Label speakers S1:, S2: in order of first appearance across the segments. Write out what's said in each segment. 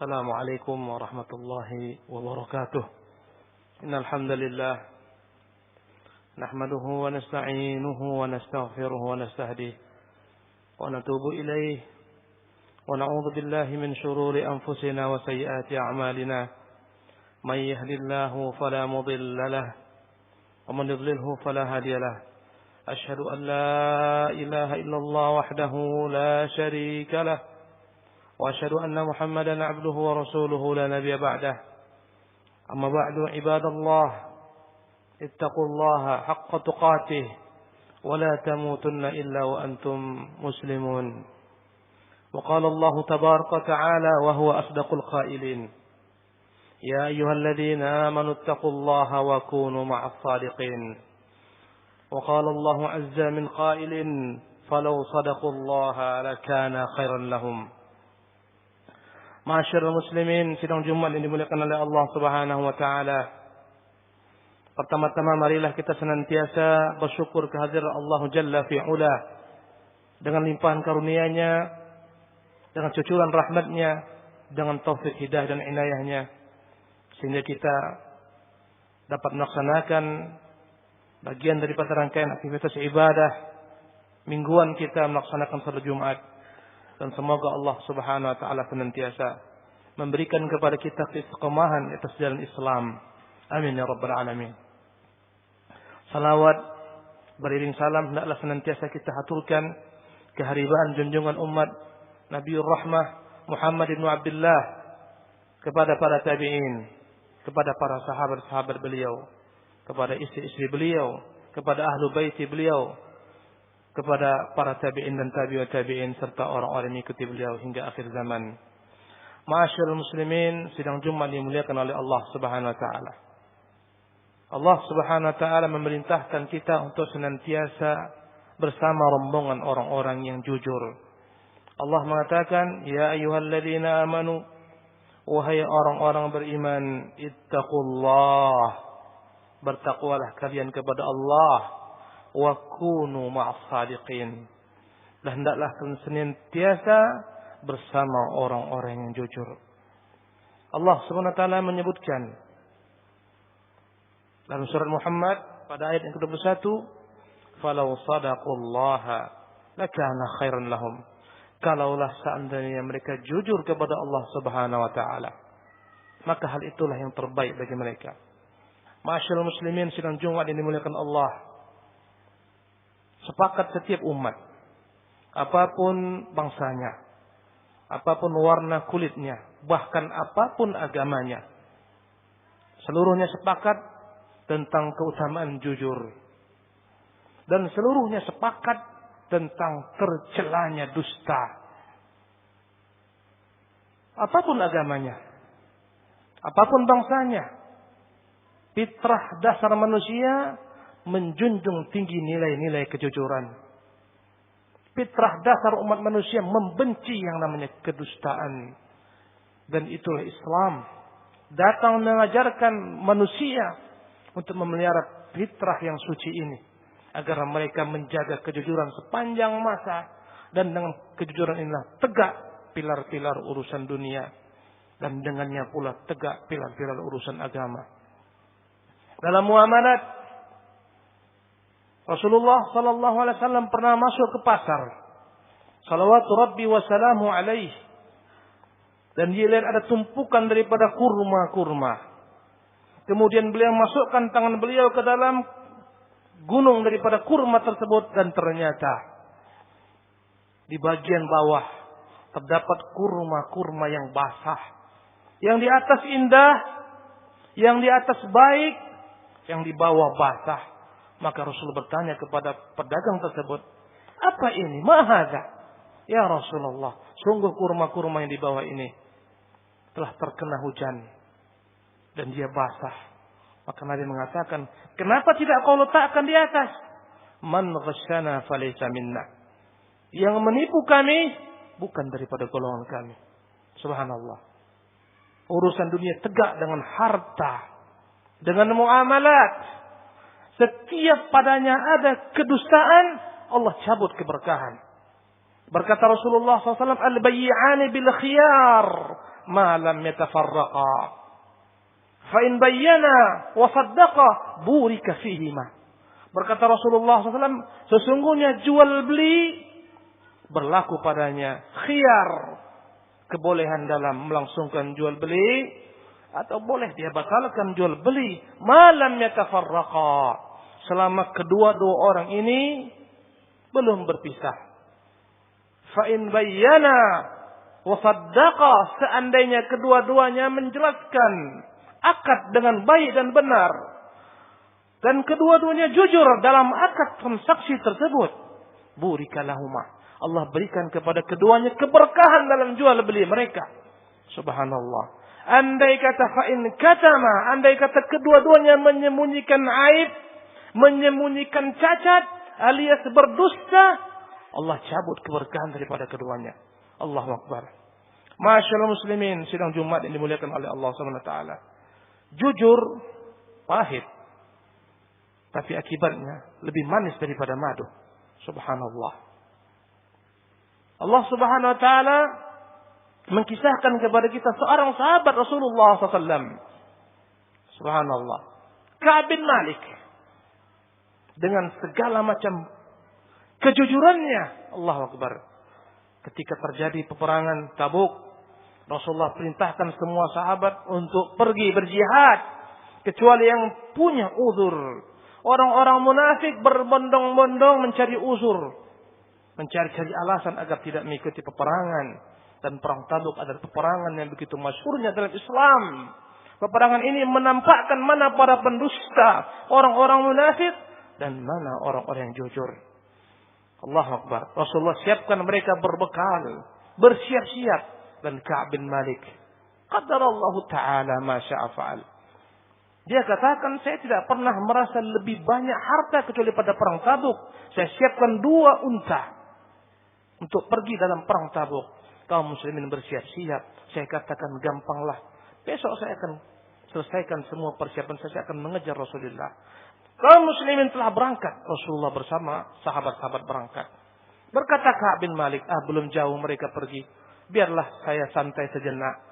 S1: السلام عليكم ورحمة الله وبركاته. إن الحمد لله نحمده ونستعينه ونستغفره ونستهديه ونتوب إليه ونعوذ بالله من شرور أنفسنا وسيئات أعمالنا. من يهد الله فلا مضل له ومن يضلله فلا هادي له. أشهد أن لا إله إلا الله وحده لا شريك له وأشهد أن محمدا عبده ورسوله لا نبي بعده. أما بعد عباد الله اتقوا الله حق تقاته ولا تموتن إلا وأنتم مسلمون. وقال الله تبارك وتعالى وهو أصدق القائلين: يا أيها الذين آمنوا اتقوا الله وكونوا مع الصادقين. وقال الله عز من قائل: فلو صدقوا الله لكان خيرا لهم. Ma'asyiral muslimin, sidang Jumat yang dimuliakan oleh Allah Subhanahu wa taala. Pertama-tama marilah kita senantiasa bersyukur kehadiran Allah Jalla fi Ula dengan limpahan karunia-Nya, dengan cucuran rahmat-Nya, dengan taufik hidayah dan inayah-Nya, sehingga kita dapat melaksanakan bagian daripada rangkaian aktivitas ibadah mingguan kita melaksanakan salat Jumat. Dan semoga Allah Subhanahu wa taala senantiasa memberikan kepada kita keistiqomahan atas jalan Islam. Amin ya rabbal alamin. Salawat beriring salam hendaklah senantiasa kita haturkan keharibaan junjungan umat Nabiur Rahmah Muhammad bin Abdullah kepada para tabi'in, kepada para sahabat-sahabat beliau, kepada istri-istri beliau, kepada ahlu baiti beliau, kepada para tabi'in dan tabi'ut tabi'in serta orang-orang yang mengikuti beliau hingga akhir zaman. Ma'asyiral muslimin, sidang Jumat dimuliakan oleh Allah Subhanahu wa taala. Allah Subhanahu wa taala memerintahkan kita untuk senantiasa bersama rombongan orang-orang yang jujur. Allah mengatakan, "Ya ayyuhalladzina amanu", wahai orang-orang beriman, ittaqullah, bertakwalah kalian kepada Allah. Wa kunu ma'as sadiqin, dan hendaklah kalian senantiasa bersama orang-orang yang jujur. Allah Subhanahu wa taala menyebutkan dalam surat Muhammad pada ayat yang ke-21, "Falau shadaqullaha lakana khairan lahum." Kalaulah seandainya mereka jujur kepada Allah Subhanahu wa taala, maka hal itulah yang terbaik bagi mereka. Ma'asyiral muslimin, sidang Jumat yang dimuliakan Allah, sepakat setiap umat, apapun bangsanya, apapun warna kulitnya, bahkan apapun agamanya, seluruhnya sepakat tentang keutamaan jujur. Dan seluruhnya sepakat tentang tercelanya dusta. Apapun agamanya, apapun bangsanya, fitrah dasar manusia menjunjung tinggi nilai-nilai kejujuran. Fitrah dasar umat manusia membenci yang namanya kedustaan. Dan itulah Islam datang mengajarkan manusia untuk memelihara fitrah yang suci ini, agar mereka menjaga kejujuran sepanjang masa. Dan dengan kejujuran inilah tegak pilar-pilar urusan dunia, dan dengannya pula tegak pilar-pilar urusan agama. Dalam muamalat, Rasulullah sallallahu alaihi wasallam pernah masuk ke pasar. Salawatu Rabbi wa salamu alaihi. Dan dia lihat ada tumpukan daripada kurma-kurma. Kemudian beliau masukkan tangan beliau ke dalam gunung daripada kurma tersebut, dan ternyata di bagian bawah terdapat kurma-kurma yang basah. Yang di atas indah, yang di atas baik, yang di bawah basah. Maka Rasul bertanya kepada pedagang tersebut, "Apa ini? Ma hadza?" "Ya Rasulullah, sungguh kurma-kurma yang di bawah ini telah terkena hujan dan dia basah." Maka Nabi mengatakan, "Kenapa tidak kau letakkan di atas?" "Man ghasyana falaysa minna." Yang menipu kami bukan daripada golongan kami. Subhanallah. Urusan dunia tegak dengan harta, dengan muamalat. Setiap padanya ada kedustaan, Allah cabut keberkahan. Berkata Rasulullah SAW, "Al-bayyi'ani bil khiyar ma lam yatafarraqa. Fa in bayyana wa saddaqa burika fihima. Berkata Rasulullah SAW, sesungguhnya jual beli berlaku padanya khiyar, kebolehan dalam melangsungkan jual beli, atau boleh dia batalkan jual beli malam yatafarraqa, selama kedua-dua orang ini belum berpisah. Fa in bayyana wa saddaqa, seandainya kedua-duanya menjelaskan akad dengan baik dan benar, dan kedua-duanya jujur dalam akad transaksi tersebut, burika lahuma, Allah berikan kepada keduanya keberkahan dalam jual beli mereka. Subhanallah. Andai kata fa'in katama, andai kata kedua-duanya menyembunyikan aib, menyembunyikan cacat, alias berdusta, Allah cabut keberkahan daripada keduanya. Allahu Akbar. Masyaallah muslimin, sidang Jumat yang dimuliakan oleh Allah Subhanahu wa taala. Jujur pahit, tapi akibatnya lebih manis daripada madu. Subhanallah. Allah Subhanahu wa taala mengkisahkan kepada kita seorang sahabat Rasulullah SAW. Subhanallah. Ka'ab bin Malik. Dengan segala macam kejujurannya. Allahu Akbar. Ketika terjadi peperangan Tabuk, Rasulullah perintahkan semua sahabat untuk pergi berjihad, kecuali yang punya uzur. Orang-orang munafik berbondong-bondong mencari uzur, mencari-cari alasan agar tidak mengikuti peperangan. Dan perang Tabuk adalah peperangan yang begitu masyhurnya dalam Islam. Peperangan ini menampakkan mana para pendusta, orang-orang munafik, dan mana orang-orang yang jujur. Allahu Akbar. Rasulullah siapkan mereka berbekal, bersiap-siap. Dan Ka'ab bin Malik, qadarallahu ta'ala ma sya'a fa'al. Dia katakan, saya tidak pernah merasa lebih banyak harta kecuali pada perang Tabuk. Saya siapkan 2 unta untuk pergi dalam perang Tabuk. Kaum muslimin bersiap-siap. Saya katakan, gampanglah. Besok saya akan selesaikan semua persiapan. Saya akan mengejar Rasulullah. Kaum muslimin telah berangkat. Rasulullah bersama sahabat-sahabat berangkat. Berkata Ka'ab bin Malik, belum jauh mereka pergi. Biarlah saya santai sejenak.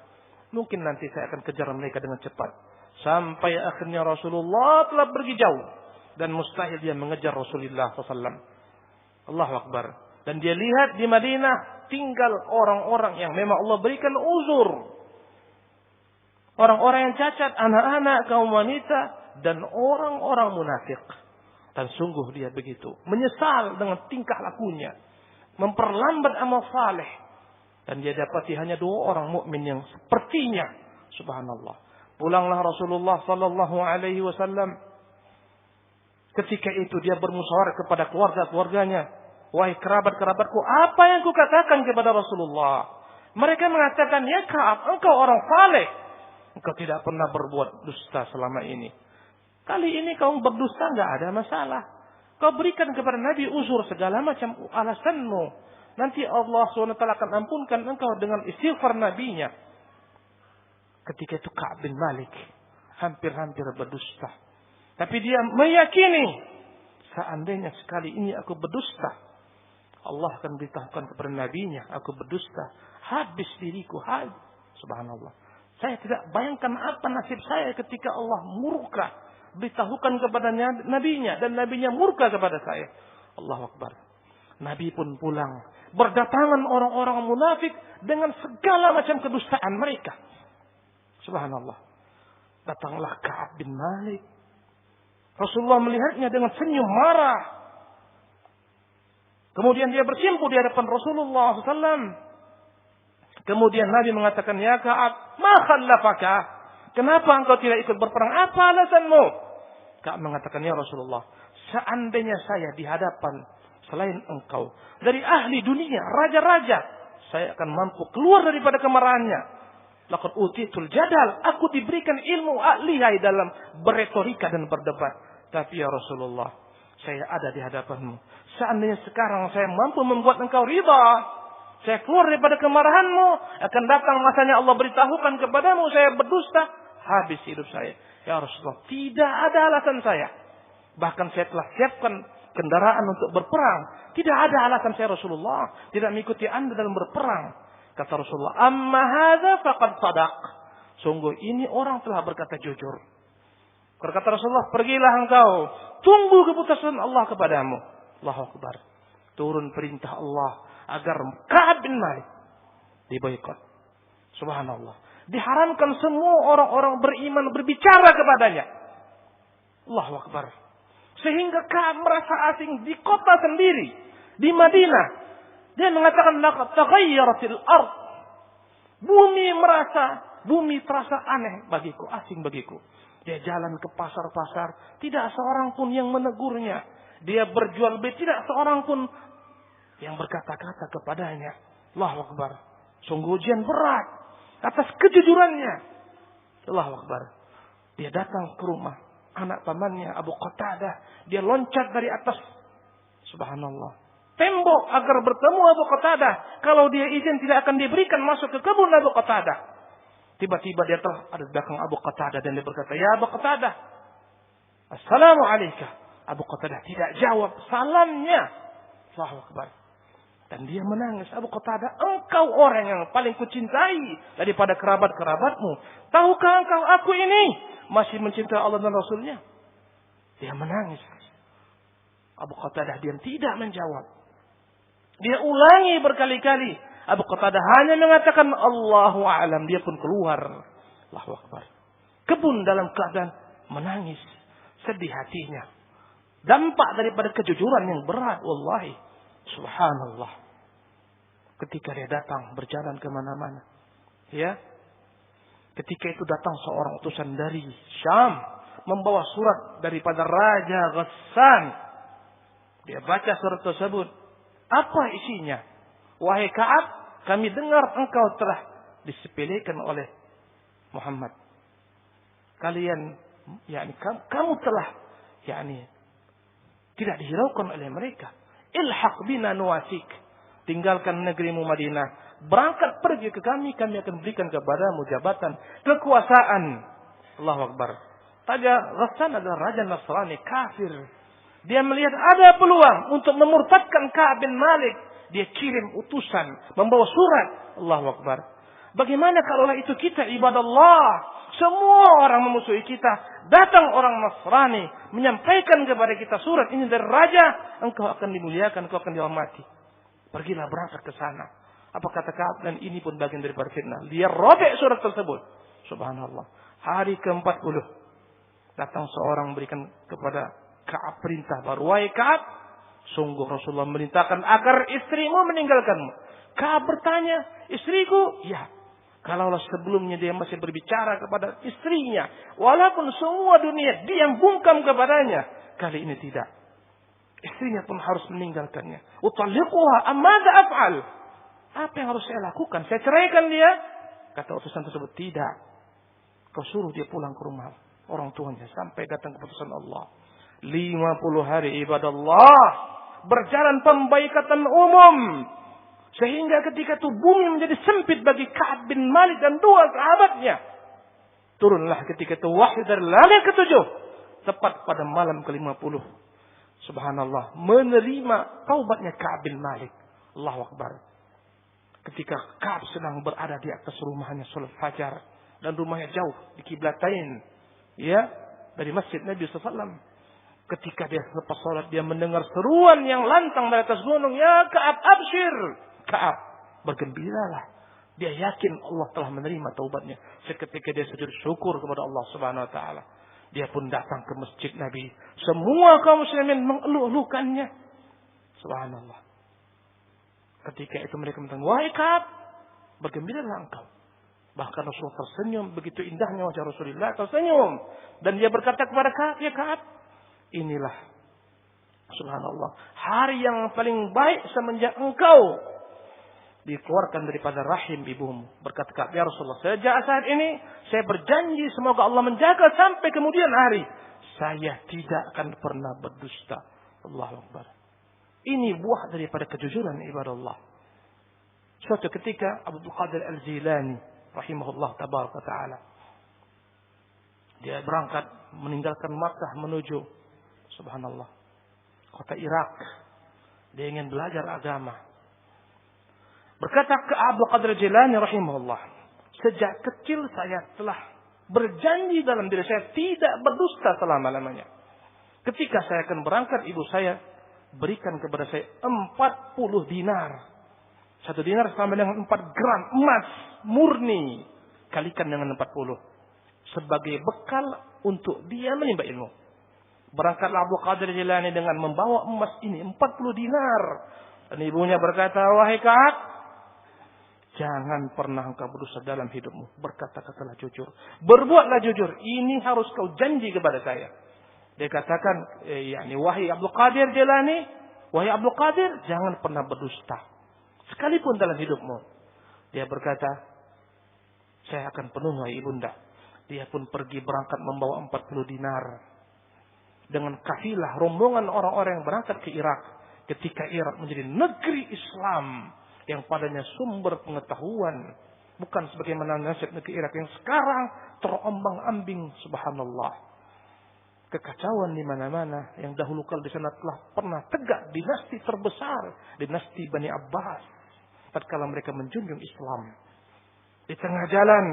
S1: Mungkin nanti saya akan kejar mereka dengan cepat. Sampai akhirnya Rasulullah telah pergi jauh. Dan mustahil dia mengejar Rasulullah SAW. Allahu Akbar. Dan dia lihat di Madinah tinggal orang-orang yang memang Allah berikan uzur. Orang-orang yang cacat, anak-anak, kaum wanita, dan orang-orang munafik. Dan sungguh dia begitu. Menyesal dengan tingkah lakunya. Memperlambat amal saleh. Dan dia dapati hanya 2 orang mukmin yang sepertinya. Subhanallah. Pulanglah Rasulullah sallallahu alaihi wasallam. Ketika itu dia bermusyawarah kepada keluarga-keluarganya. Wahai kerabat-kerabatku, apa yang kukatakan kepada Rasulullah? Mereka mengatakan, ya Ka'ab, engkau orang saleh. Engkau tidak pernah berbuat dusta selama ini. Kali ini kau berdusta, enggak ada masalah. Kau berikan kepada Nabi uzur segala macam alasanmu. Nanti Allah SWT akan ampunkan engkau dengan istighfar Nabinya. Ketika itu Ka'ab bin Malik hampir-hampir berdusta. Tapi dia meyakini, seandainya sekali ini aku berdusta, Allah akan beritahukan kepada Nabinya, aku berdusta, habis diriku, habis. Subhanallah. Saya tidak bayangkan apa nasib saya ketika Allah murka, beritahukan kepada Nabinya, dan Nabinya murka kepada saya. Allahu Akbar. Nabi pun pulang. Berdatangan orang-orang munafik dengan segala macam kedustaan mereka. Subhanallah. Datanglah Ka'ab bin Malik. Rasulullah melihatnya dengan senyum marah. Kemudian dia bersimpuh di hadapan Rasulullah SAW. Kemudian Nabi mengatakan, ya Ka'ab, ma khallafaka? Kenapa engkau tidak ikut berperang? Apa alasanmu? Ka'ab mengatakan, ya Rasulullah, seandainya saya di hadapan selain engkau, dari ahli dunia, raja-raja, saya akan mampu keluar daripada kemarahannya. Laqad utitul jadal, aku diberikan ilmu lihai dalam berretorika dan berdebat. Tapi ya Rasulullah, saya ada di hadapanmu. Seandainya sekarang saya mampu membuat engkau ridha, saya keluar daripada kemarahanmu, akan datang masanya Allah beritahukan kepadamu saya berdusta, habis hidup saya. Ya Rasulullah, tidak ada alasan saya. Bahkan saya telah siapkan kendaraan untuk berperang. Tidak ada alasan saya Rasulullah tidak mengikuti Anda dalam berperang. Kata Rasulullah, "Amma hadza faqad shadaq." Sungguh ini orang telah berkata jujur. Berkata Rasulullah, "Pergilah engkau, tunggu keputusan Allah kepadamu." Allahu Akbar. Turun perintah Allah agar Ka'ab bin Malik diboikot. Subhanallah. Diharamkan semua orang-orang beriman berbicara kepadanya. Allahu Akbar. Sehingga Ka'ab merasa asing di kota sendiri, di Madinah. Dia mengatakan, "Laqad taghayyaratil ard." Bumi terasa aneh bagiku, asing bagiku. Dia jalan ke pasar-pasar, tidak seorang pun yang menegurnya. Dia berjual beli, tidak seorang pun yang berkata-kata kepadanya. Allahu Akbar. Sungguh ujian berat atas kejujurannya. Allahu Akbar. Dia datang ke rumah anak pamannya Abu Qatadah. Dia loncat dari atas, subhanallah, tembok agar bertemu Abu Qatadah. Kalau dia izin tidak akan diberikan masuk ke kebun Abu Qatadah. Tiba-tiba dia telah ada di belakang Abu Qatadah dan dia berkata, "Ya Abu Qatadah, assalamu alayka." Abu Qatadah tidak jawab salamnya. Allahu Akbar. Dan dia menangis. Abu Qatadah, "Engkau orang yang paling kucintai daripada kerabat-kerabatmu. Tahukah engkau aku ini masih mencintai Allah dan Rasulnya?" Dia menangis. Abu Qatadah diam, tidak menjawab. Dia ulangi berkali-kali. Abu Qatadah hanya mengatakan Allahu a'lam. Dia pun keluar. Allahu Akbar. Kebun dalam keadaan menangis. Sedih hatinya. Dampak daripada kejujuran yang berat. Wallahi. Subhanallah. Ketika dia datang berjalan kemana-mana. Ya. Ketika itu datang seorang utusan dari Syam. Membawa surat daripada Raja Ghassan. Dia baca surat tersebut. Apa isinya? "Wahai Ka'ab, kami dengar engkau telah disepelekan oleh Muhammad. Kalian, kamu telah, tidak dihiraukan oleh mereka. Ilhaq bina nuwasik. Tinggalkan negerimu Madinah. Berangkat pergi ke kami akan berikan kepadamu jabatan, kekuasaan." Allahu Akbar. Raja Ghassan adalah raja Nasrani, kafir. Dia melihat ada peluang untuk memurtadkan Ka'ab bin Malik. Dia kirim utusan, membawa surat. Allahu Akbar. Bagaimana kalau itu kita ibadah Allah? Semua orang memusuhi kita. Datang orang Nasrani, menyampaikan kepada kita surat ini dari raja. Engkau akan dimuliakan, engkau akan dihormati. Pergilah berangkat ke sana. Apa kata Ka'ab? Dan ini pun bagian dari fitnah. Dia robek surat tersebut. Subhanallah. Hari ke-40. Datang seorang memberikan kepada Ka'ab perintah baru. "Wahai Ka'ab, sungguh Rasulullah merintahkan agar istrimu meninggalkanmu." Ka'ab bertanya, "Istriku?" "Ya." Kalaulah sebelumnya dia masih berbicara kepada istrinya, walaupun semua dunia diam bungkam kepadanya, kali ini tidak. Istrinya pun harus meninggalkannya. "Utalliquha amada af'al." Apa yang harus saya lakukan? Saya ceraikan dia? Kata utusan tersebut, "Tidak. Kau suruh dia pulang ke rumah orang tuanya sampai datang keputusan Allah." 50 hari ibadah Allah. Berjalan pembaikatan umum. Sehingga ketika itu bumi menjadi sempit bagi Ka'ab bin Malik dan dua sahabatnya. Turunlah ketika itu wahyu dari langit ke-7. Tepat pada malam ke-50. Subhanallah. Menerima taubatnya Ka'ab bin Malik. Allahu Akbar. Ketika Ka'ab sedang berada di atas rumahnya salat fajar. Dan rumahnya jauh di kiblatain. Ya. Dari masjid Nabi SAW. Ketika dia selepas salat, dia mendengar seruan yang lantang dari atas gunung. "Ya Ka'ab, abshir." Ka'ab, bergembiralah. Dia yakin Allah telah menerima taubatnya. Seketika dia sujud syukur kepada Allah Subhanahu Wa Taala. Dia pun datang ke masjid Nabi. Semua kaum muslimin mengeluh-elukannya. Subhanallah. Ketika itu mereka mengatakan, "Wahai Ka'ab, bergembiralah engkau." Bahkan Rasulullah tersenyum. Begitu indahnya wajah Rasulullah tersenyum. Dan dia berkata kepada Ka'ab, "Ya Ka'ab, inilah, subhanallah, hari yang paling baik semenjak engkau dikeluarkan daripada rahim ibumu." Berkata Ka'ab, "Ya Rasulullah, sejak saat ini saya berjanji semoga Allah menjaga sampai kemudian hari. Saya tidak akan pernah berdusta." Allahu Akbar. Ini buah daripada kejujuran ibadah Allah. Suatu ketika Abu Qadir Al-Jilani rahimahullah tabaraka ta'ala, dia berangkat meninggalkan Makkah menuju, subhanallah, kota Irak. Dia ingin belajar agama. Berkata ke Abdul Qadir Jilani rahimahullah, sejak kecil saya telah berjanji dalam diri saya tidak berdusta selama-lamanya. Ketika saya akan berangkat, ibu saya berikan kepada saya 40 dinar. 1 dinar sama dengan 4 gram emas murni. Kalikan dengan 40. Sebagai bekal untuk dia menimba ilmu. Berangkatlah Abdul Qadir Jilani dengan membawa emas ini 40 dinar. Dan ibunya berkata, wahai Ka'ab, jangan pernah engkau berdosa dalam hidupmu. Berkata-katalah jujur. Berbuatlah jujur. Ini harus kau janji kepada saya. Dia katakan, wahai Abdul Qadir Jilani, wahai Abdul Qadir, jangan pernah berdusta. Sekalipun dalam hidupmu. Dia berkata, saya akan penuhi wahai ibunda. Dia pun pergi berangkat membawa 40 dinar. Dengan kafilah, rombongan orang-orang yang berangkat ke Irak. Ketika Irak menjadi negeri Islam. Yang padanya sumber pengetahuan. Bukan sebagaimana nasib negeri Irak yang sekarang terombang-ambing, subhanallah. Kekacauan di mana-mana. Yang dahulu kala di sana telah pernah tegak dinasti terbesar. Dinasti Bani Abbas. Tatkala mereka menjunjung Islam. Di tengah jalan.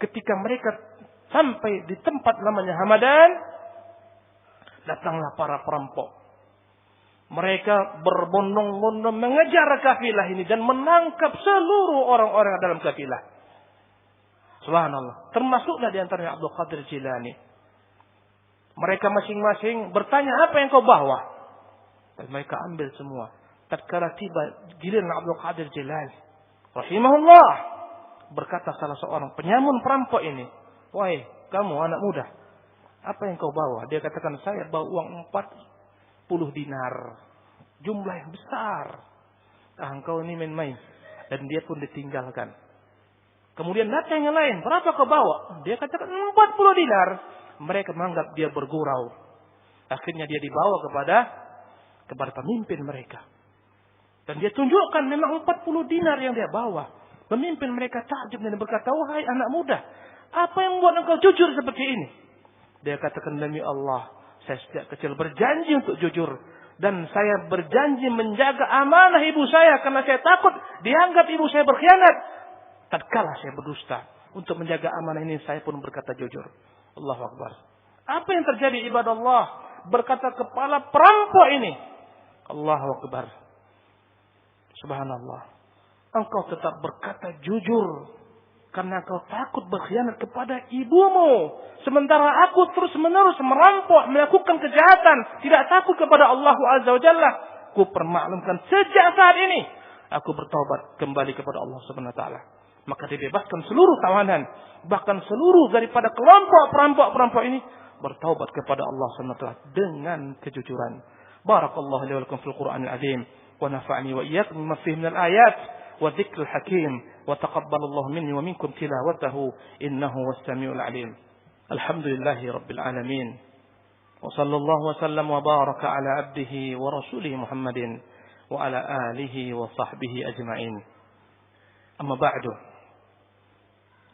S1: Ketika mereka sampai di tempat namanya Hamadan. Datanglah para perampok. Mereka berbondong-bondong mengejar kafilah ini. Dan menangkap seluruh orang-orang dalam kafilah. Subhanallah. Termasuklah di antaranya Abdul Qadir Jilani. Mereka masing-masing bertanya, apa yang kau bawa? Dan mereka ambil semua. Tatkala tiba giliran Abdul Qadir Jilani rahimahullah, berkata salah seorang penyamun perampok ini, wahai kamu anak muda, apa yang kau bawa? Dia katakan, saya bawa uang 40 dinar. Jumlah yang besar. Engkau ini main-main. Dan dia pun ditinggalkan. Kemudian datang yang lain, berapa kau bawa? Dia katakan 40 dinar. Mereka menganggap dia bergurau. Akhirnya dia dibawa kepada pemimpin mereka. Dan dia tunjukkan memang 40 dinar yang dia bawa. Pemimpin mereka takjub dan berkata, wahai anak muda, apa yang membuat engkau jujur seperti ini? Dia katakan, demi Allah, saya sejak kecil berjanji untuk jujur. Dan saya berjanji menjaga amanah ibu saya. Karena saya takut dianggap ibu saya berkhianat. Tatkala saya berdusta. Untuk menjaga amanah ini saya pun berkata jujur. Allahu Akbar. Apa yang terjadi ibadah Allah? Berkata kepala perampok ini. Allahu Akbar. Subhanallah. Engkau tetap berkata jujur. Karena kau takut berkhianat kepada ibumu. Sementara aku terus menerus merampok, melakukan kejahatan. Tidak takut kepada Allah Azza wa Jalla. Ku permaklumkan sejak saat ini. Aku bertaubat kembali kepada Allah Subhanahu wa Ta'ala. Maka dibebaskan seluruh tawanan. Bahkan seluruh daripada kelompok perampok-perampok ini. Bertaubat kepada Allah Subhanahu wa Ta'ala. Dengan kejujuran. Barakallahu li wa lakum fil Qur'anil azim. Wa nafa'ani wa iyyakum bima fihi minal ayat. وذكر الحكيم وتقبل الله مني ومنكم تلاوته إنه هو السميع العليم الحمد لله رب العالمين وصلى الله وسلم وبارك على عبده ورسوله محمد وعلى آله وصحبه أجمعين أما بعد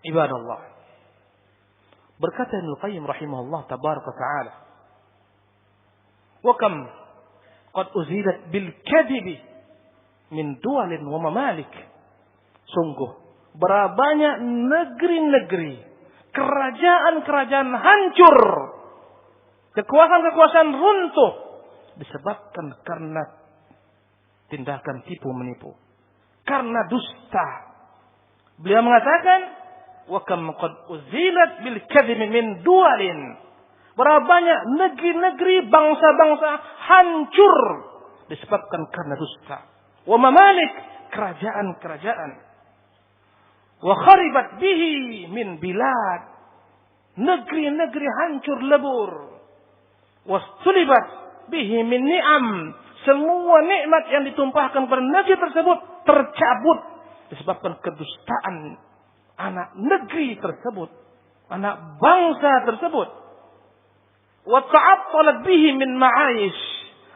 S1: عباد الله berkata Ibnu Qayyim rahimahullah tabaraka ta'ala wa kam qad uzilat bil kadhibi min dualin wa mamalik. Sungguh berapa banyak negeri-negeri, kerajaan-kerajaan hancur, kekuasaan-kekuasaan runtuh disebabkan karena tindakan tipu menipu, karena dusta. Beliau mengatakan, wa kam qad uzilat bil kadhibi min dualin. Berapa banyak negeri-negeri, bangsa-bangsa hancur disebabkan karena dusta. Wa mamalik, kerajaan-kerajaan. Wa kharibat bihi min bilad, negeri-negeri hancur lebur. Wa sulibat bihi min ni'am, semua nikmat yang ditumpahkan kepada negeri tersebut tercabut disebabkan kedustaan anak negeri tersebut, anak bangsa tersebut. Wa ta'attalat bihi min ma'aish,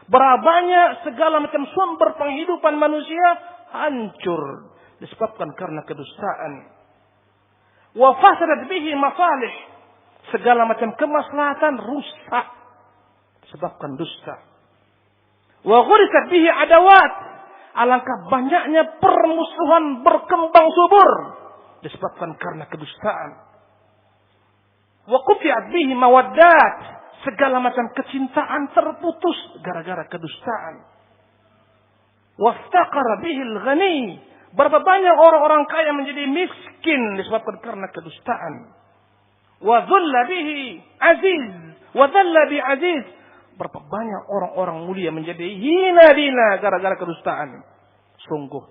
S1: berapa banyak segala macam sumber penghidupan manusia hancur disebabkan karena kedustaan. Wa fasadat bihi masalih, segala macam kemaslahatan rusak disebabkan dusta. Wa ghurisat bihi adawat, alangkah banyaknya permusuhan berkembang subur disebabkan karena kedustaan. Wa quti'at bihi mawaddat, segala macam kecintaan terputus gara-gara kedustaan. Waftaqara bihi al-ghani, berapa banyak orang-orang kaya menjadi miskin disebabkan karena kedustaan. Wa dhulla bihi aziz, wa dhalla bi aziz, berapa banyak orang-orang mulia menjadi hina dina gara-gara kedustaan. Sungguh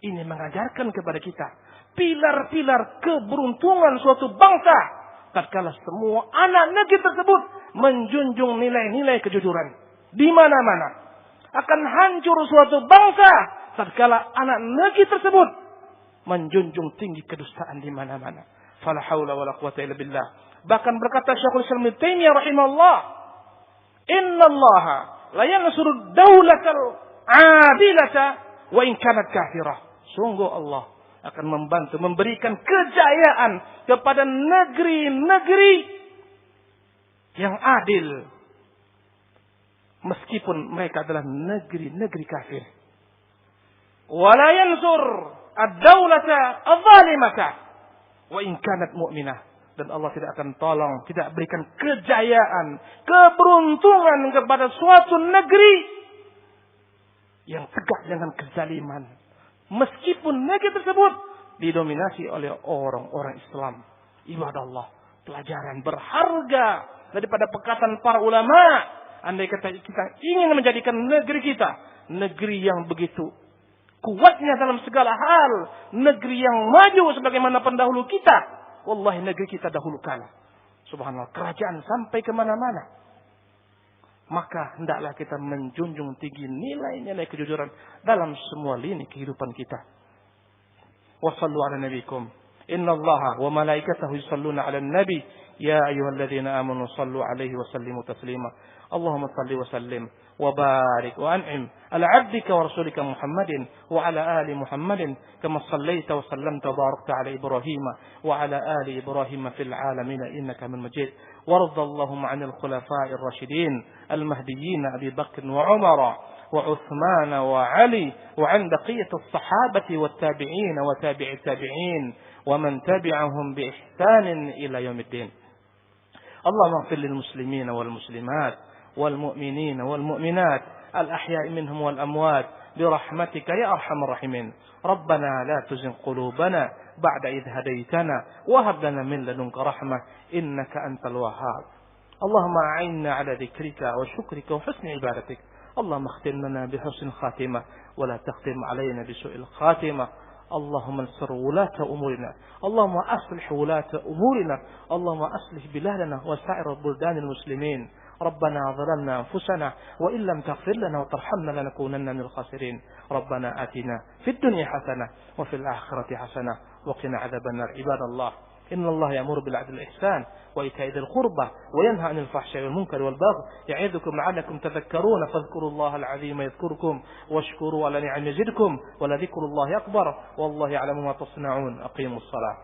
S1: ini mengajarkan kepada kita pilar-pilar keberuntungan suatu bangsa tatkala semua anak negeri tersebut menjunjung nilai-nilai kejujuran. Di mana-mana akan hancur suatu bangsa tatkala anak negeri tersebut menjunjung tinggi kedustaan di mana-mana. Fala haula wala quwwata illa billah. Bahkan berkata Syekhul Islam Ibnu Taimiyah rahimahullah, "Innallaha la yansuru daulatal 'adilata wa in kanat kafirah." Sungguh Allah akan membantu memberikan kejayaan kepada negeri-negeri yang adil meskipun mereka adalah negeri-negeri kafir. Wala yansur ad-daulata adh-dhalimata wa in kanat mu'minah. Dan Allah tidak akan tolong, tidak berikan kejayaan, keberuntungan kepada suatu negeri yang tegak dengan kezaliman. Meskipun negeri tersebut didominasi oleh orang-orang Islam. Ibadah Allah, pelajaran berharga daripada perkataan para ulama. Andai kata kita ingin menjadikan negeri kita negeri yang begitu kuatnya dalam segala hal, negeri yang maju sebagaimana pendahulu kita, wallahi negeri kita dahulu kala, subhanallah, kerajaan sampai kemana-mana. Maka hendaklah kita menjunjung tinggi nilai-nilai kejujuran dalam semua lini kehidupan kita. Wa sallu ala nabikum. Innallaha wa malaikatahu yusalluna 'alan nabi. Ya ayyuhalladzina amanu sallu 'alaihi wa sallimu taslima. Allahumma salli wa sallim wa barik wa an'im ala 'abdika wa rasulika Muhammadin wa ala ali Muhammadin kama sallaita wa sallamta wa barakta 'ala Ibrahim wa ala ali Ibrahim fil 'alamin innaka Hamidum Majid. وارض اللهم عن الخلفاء الراشدين المهديين أبي بكر وعمر وعثمان وعلي وعن بقية الصحابة والتابعين وتابع التابعين ومن تبعهم بإحسان إلى يوم الدين. اللهم اغفر للمسلمين والمسلمات والمؤمنين والمؤمنات الأحياء منهم والأموات برحمتك يا أرحم الراحمين. ربنا لا تزغ قلوبنا بعد إذ هديتنا وهب لنا من لدنك رحمة إنك أنت الوهاب. اللهم أعنا على ذكرك وشكرك وحسن عبادتك. اللهم اختم لنا بحسن الخاتمة ولا تختم علينا بسوء الخاتمة. اللهم انصر ولاة أمورنا. اللهم أصلح ولاة أمورنا. اللهم أصلح بلادنا وسائر بلدان المسلمين. ربنا ظلمنا أنفسنا وإن لم تغفر لنا وترحمنا لنكونن من الخاسرين. ربنا آتنا في الدنيا حسنة وفي الآخرة حسنة وقنا عذاب النار. عباد الله، إن الله يأمر بالعدل والإحسان وإيتاء ذي القربى وينهى عن الفحشاء والمنكر والبغي يعظكم لعلكم تذكرون. فاذكروا الله العظيم يذكركم واشكروا على نعمه يزدكم ولذكر الله أكبر والله يعلم ما تصنعون. أقيموا الصلاة.